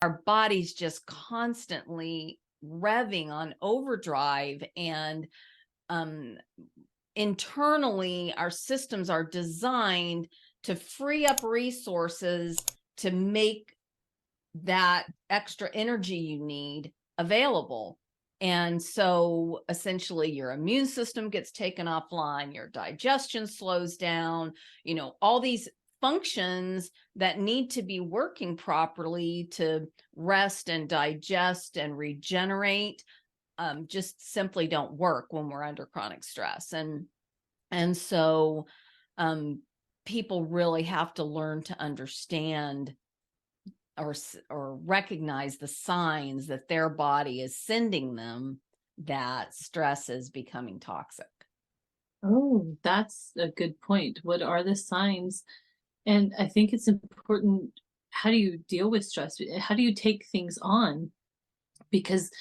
our body's just constantly revving on overdrive, and um, internally our systems are designed to free up resources to make that extra energy you need available. And so essentially your immune system gets taken offline, your digestion slows down, all these functions that need to be working properly to rest and digest and regenerate, just simply don't work when we're under chronic stress. And so um, people really have to learn to understand or recognize the signs that their body is sending them that stress is becoming toxic. Oh, that's a good point. What are the signs? And I think it's important. How do you deal with stress? How do you take things on? Because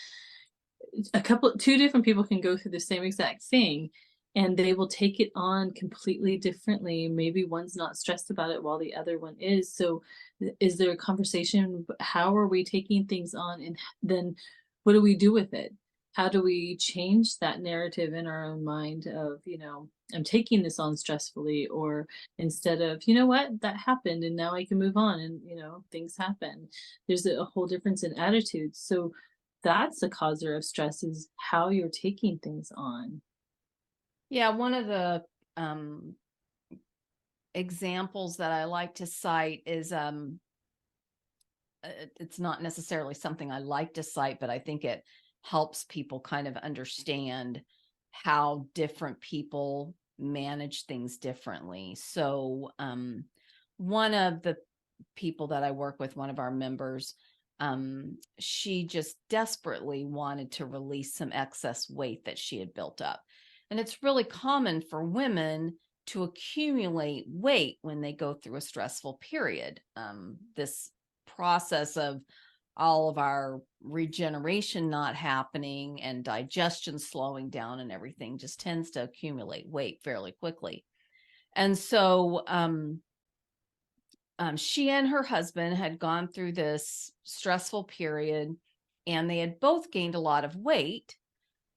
two different people can go through the same exact thing and they will take it on completely differently. Maybe one's not stressed about it while the other one is. So, is there a conversation? How are we taking things on? And then what do we do with it? How do we change that narrative in our own mind of, I'm taking this on stressfully, or instead of, you know what, that happened and now I can move on and, things happen. There's a whole difference in attitude. So, that's the causer of stress is how you're taking things on. Yeah, one of the um, examples that I like to cite is it's not necessarily something I like to cite, but I think it helps people kind of understand how different people manage things differently. So, one of the people that I work with, one of our members, she just desperately wanted to release some excess weight that she had built up. And it's really common for women to accumulate weight when they go through a stressful period. This process of all of our regeneration not happening and digestion slowing down and everything just tends to accumulate weight fairly quickly. And so she and her husband had gone through this stressful period and they had both gained a lot of weight.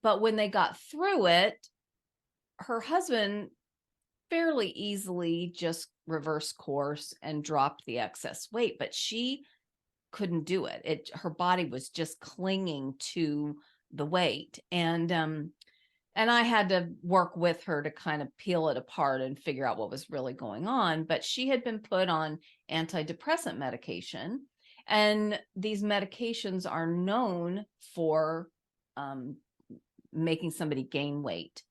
But when they got through it, her husband fairly easily just reversed course and dropped the excess weight. But she couldn't do it. Her body was just clinging to the weight. And I had to work with her to kind of peel it apart and figure out what was really going on. But she had been put on antidepressant medication, and these medications are known for um, making somebody gain weight.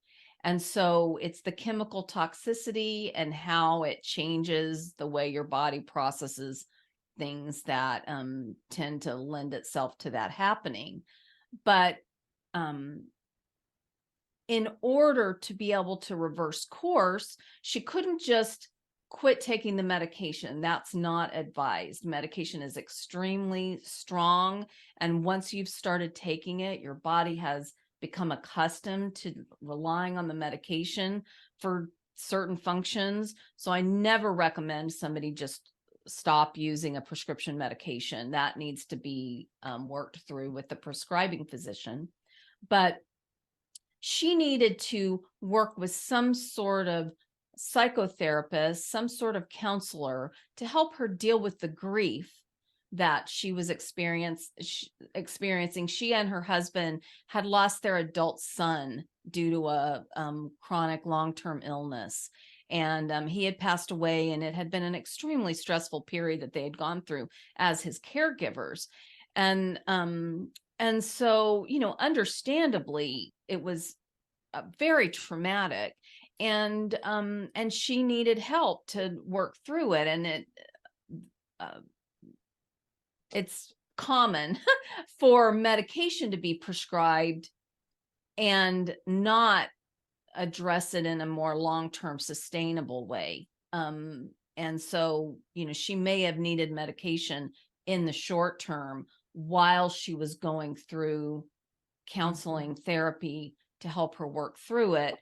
And so it's the chemical toxicity and how it changes the way your body processes things that tend to lend itself to that happening. But um, in order to be able to reverse course, she couldn't just quit taking the medication. That's not advised. Medication is extremely strong. And once you've started taking it, your body has become accustomed to relying on the medication for certain functions. So I never recommend somebody just stop using a prescription medication. That needs to be worked through with the prescribing physician. But she needed to work with some sort of psychotherapist, some sort of counselor to help her deal with the grief that she was experiencing. She and her husband had lost their adult son due to a chronic long-term illness. And he had passed away, and it had been an extremely stressful period that they had gone through as his caregivers. And so, understandably, it was very traumatic, and she needed help to work through it. And uh, it's common for medication to be prescribed and not address it in a more long-term sustainable way. And so, she may have needed medication in the short term while she was going through Mhm. counseling therapy to help her work through it.